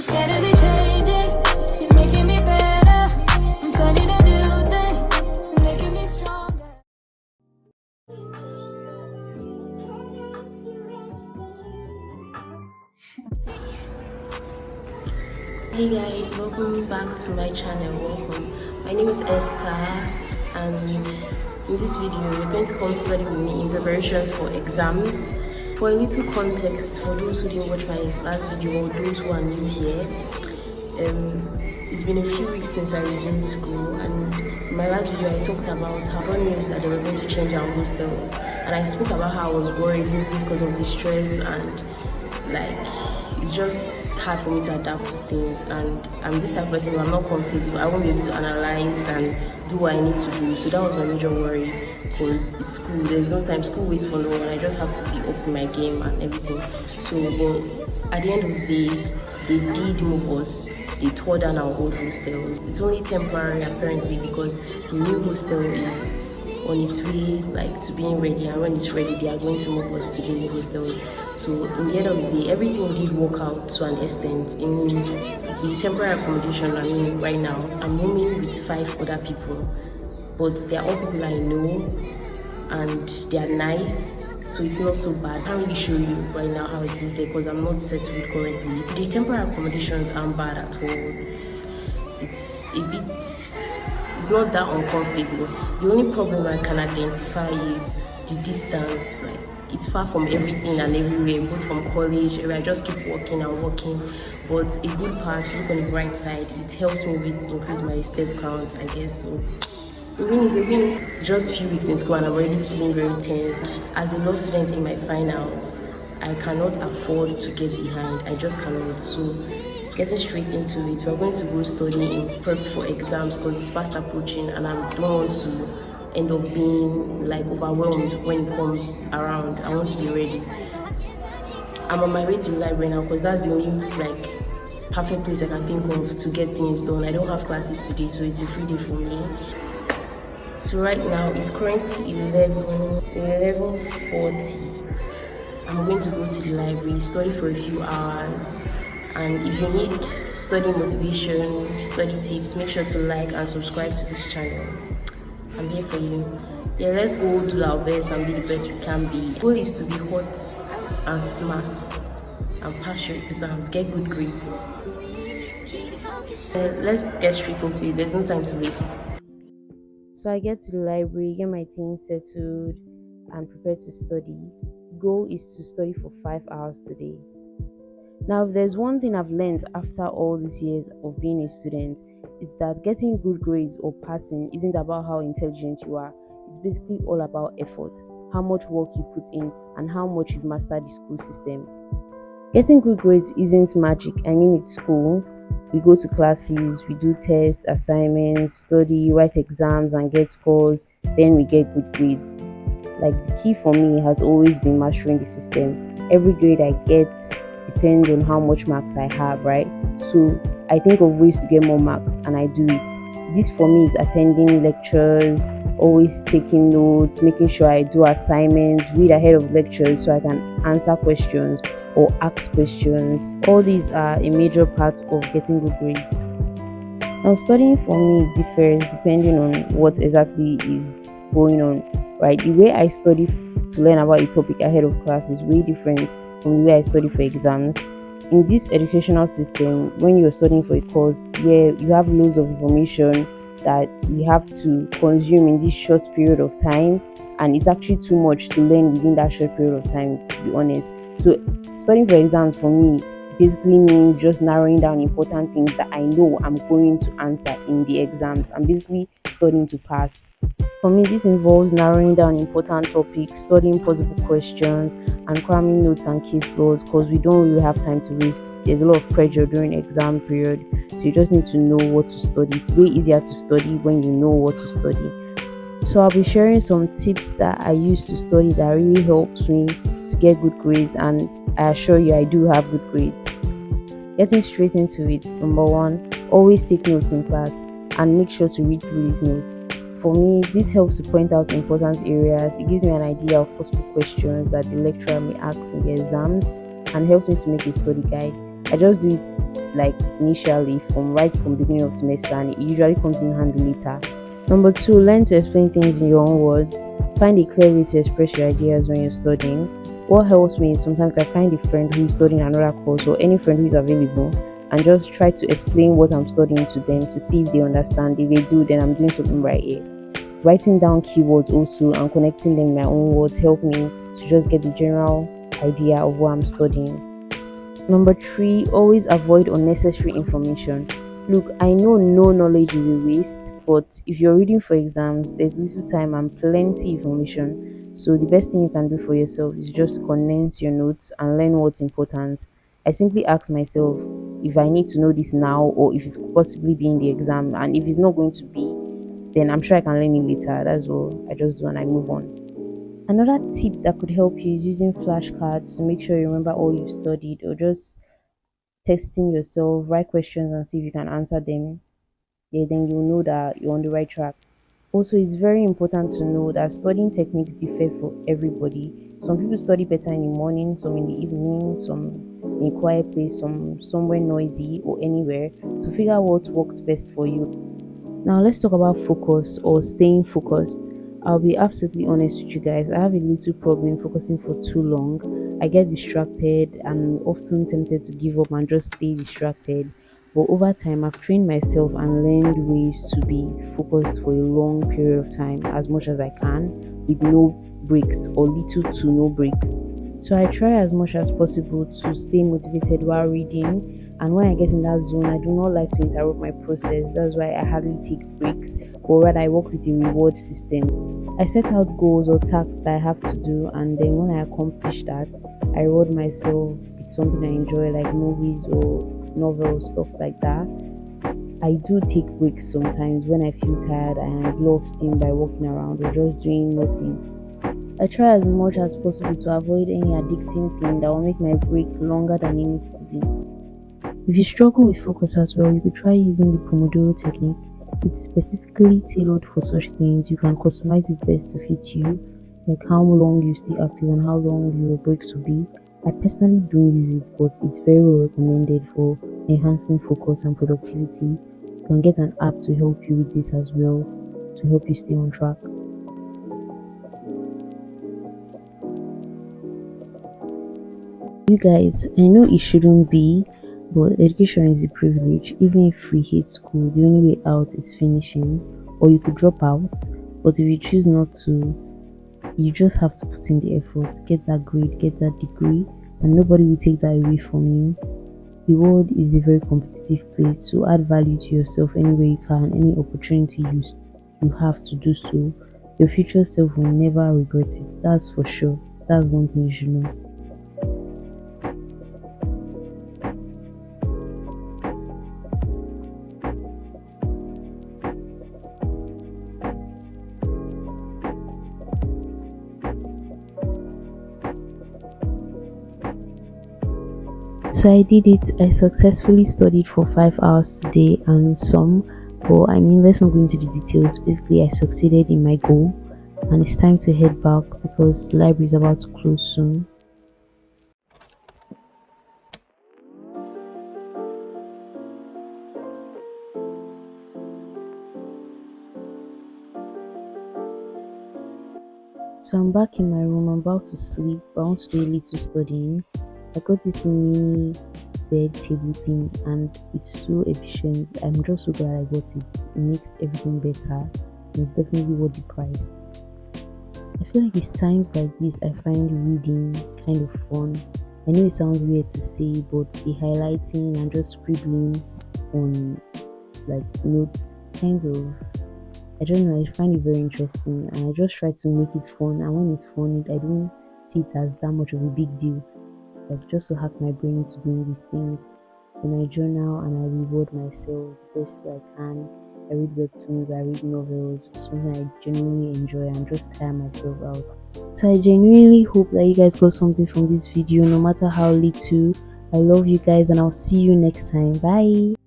steadily changing. It's making me better. I'm starting a new thing. It's making me stronger. Hey guys, welcome back to my channel. Welcome. My name is Esther, and in this video we're going to come study with me in preparations for exams. For a little context, for those who didn't watch my last video or those who are new here, it's been a few weeks since I resumed school, and in my last video I talked about how got news that they were going to change our hostels, and I spoke about how I was worried because of the stress and it's just hard for me to adapt to things, and I'm this type of person who I'm not comfortable. I won't be able to analyze and do what I need to do. So that was my major worry, because it's school, there's no time, school waits for no one. I just have to be up in my game and everything. So but at the end of the day, they did move us. They tore down our old hostels. It's only temporary apparently, because the new hostel is on its way to being ready, and when it's ready they are going to move us to the new hostels. So in the end of the day, everything did work out to an extent. In the temporary accommodation I'm in right now, I'm rooming with 5 other people, but they are all people I know and they are nice, so it's not so bad. I can't really show you right now how it is there because I'm not settled correctly. The temporary accommodations aren't bad at all. It's a bit, it's not that uncomfortable. The only problem I can identify is the distance. It's far from everything and everywhere, both from college, where I just keep walking and walking. But a good part, look on the bright side, it helps me with increase my step count, I guess. So a win is a win. Just a few weeks in school and I'm already feeling very tense. As a law student in my finals, I cannot afford to get behind. I just cannot. So getting straight into it, we're going to go study in prep for exams because it's fast approaching, and I don't want to end up being overwhelmed when it comes around. I want to be ready. I'm on my way to the library now because that's the only perfect place I can think of to get things done. I don't have classes today, so it's a free day for me. So right now it's currently 11:40. I'm going to go to the library, study for a few hours. And if you need study motivation, study tips, make sure to like and subscribe to this channel. I'm here for you. Yeah, let's go do our best and be the best we can be. The goal is to be hot and smart and pass your exams, get good grades. Let's get straight into it. There's no time to waste. So I get to the library, get my things settled and prepare to study. Goal is to study for 5 hours today. Now, if there's one thing I've learned after all these years of being a student, it's that getting good grades or passing isn't about how intelligent you are. It's basically all about effort, how much work you put in, and how much you've mastered the school system. Getting good grades isn't magic. I mean, it's school. We go to classes, we do tests, assignments, study, write exams, and get scores. Then we get good grades. The key for me has always been mastering the system. Every grade I get depends on how much marks I have, right? So I think of ways to get more marks and I do it. This for me is attending lectures, always taking notes, making sure I do assignments, read ahead of lectures so I can answer questions or ask questions. All these are a major part of getting good grades. Now, studying for me differs depending on what exactly is going on, right? The way I study to learn about a topic ahead of class is way different from the way I study for exams. In this educational system, when you're studying for a course, you have loads of information that you have to consume in this short period of time, and it's actually too much to learn within that short period of time, to be honest. So studying for exams for me basically means just narrowing down important things that I know I'm going to answer in the exams. I'm basically studying to pass. For me, this involves narrowing down important topics, studying possible questions, and cramming notes and case laws because we don't really have time to waste. There's a lot of pressure during exam period, so you just need to know what to study. It's way easier to study when you know what to study. So I'll be sharing some tips that I use to study that really helps me to get good grades, and I assure you I do have good grades. Getting straight into it, number 1, always take notes in class and make sure to read through these notes. For me, this helps to point out important areas. It gives me an idea of possible questions that the lecturer may ask in the exams and helps me to make a study guide. I just do it like initially from beginning of semester, and it usually comes in handy later. Number two, learn to explain things in your own words. Find a clear way to express your ideas when you're studying. What helps me is sometimes I find a friend who is studying another course or any friend who is available and just try to explain what I'm studying to them to see if they understand. If they do, then I'm doing something right here. Writing down keywords also and connecting them in my own words help me to just get the general idea of what I'm studying. Number three, always avoid unnecessary information. Look, I know no knowledge is a waste, but if you're reading for exams, there's little time and plenty information. So the best thing you can do for yourself is just condense your notes and learn what's important. I simply ask myself if I need to know this now or if it could possibly be in the exam, and if it's not going to be, then I'm sure I can learn it later. That's all I just do and I move on. Another tip that could help you is using flashcards to make sure you remember all you've studied, or just testing yourself, write questions and see if you can answer them. Yeah, then you'll know that you're on the right track. Also, it's very important to know that studying techniques differ for everybody. Some people study better in the morning, some in the evening, some in a quiet place, some somewhere noisy or anywhere. So figure out what works best for you. Now let's talk about focus or staying focused. I'll be absolutely honest with you guys. I have a little problem focusing for too long. I get distracted and often tempted to give up and just stay distracted. But over time, I've trained myself and learned ways to be focused for a long period of time as much as I can with no breaks or little to no breaks. So I try as much as possible to stay motivated while reading, and when I get in that zone, I do not like to interrupt my process. That's why I hardly take breaks, or rather, I work with a reward system. I set out goals or tasks that I have to do, and then when I accomplish that, I reward myself with something I enjoy, like movies or novels, stuff like that. I do take breaks sometimes when I feel tired and I blow off steam by walking around or just doing nothing. I try as much as possible to avoid any addicting thing that will make my break longer than it needs to be. If you struggle with focus as well, you could try using the Pomodoro technique. It's specifically tailored for such things. You can customize it best to fit you, like how long you stay active and how long your breaks will be. I personally don't use it, but it's very well recommended for enhancing focus and productivity. You can get an app to help you with this as well, to help you stay on track. You guys, I know it shouldn't be, but education is a privilege. Even if we hate school, the only way out is finishing, or you could drop out. But if you choose not to, you just have to put in the effort, get that grade, get that degree, and nobody will take that away from you. The world is a very competitive place, so add value to yourself any way you can. Any opportunity you have to do so, your future self will never regret it. That's for sure. That's one thing you should know. So I did it. I successfully studied for 5 hours today and some, but I mean, let's not go into the details. Basically, I succeeded in my goal, and it's time to head back because the library is about to close soon. So I'm back in my room. I'm about to sleep, but I want to do a little studying. I got this mini bed table thing and it's so efficient. I'm just so glad I got it. It makes everything better and it's definitely worth the price. I feel like it's times like this I find reading kind of fun. I know it sounds weird to say, but the highlighting and just scribbling on like notes kinds of, I don't know, I find it very interesting and I just try to make it fun, and when it's fun I don't see it as that much of a big deal. Like just to hack my brain into doing these things. Then I journal and I reward myself the best way I can. I read webtoons, I read novels, something I genuinely enjoy and just tire myself out. So I genuinely hope that you guys got something from this video, no matter how little. I love you guys and I'll see you next time. Bye.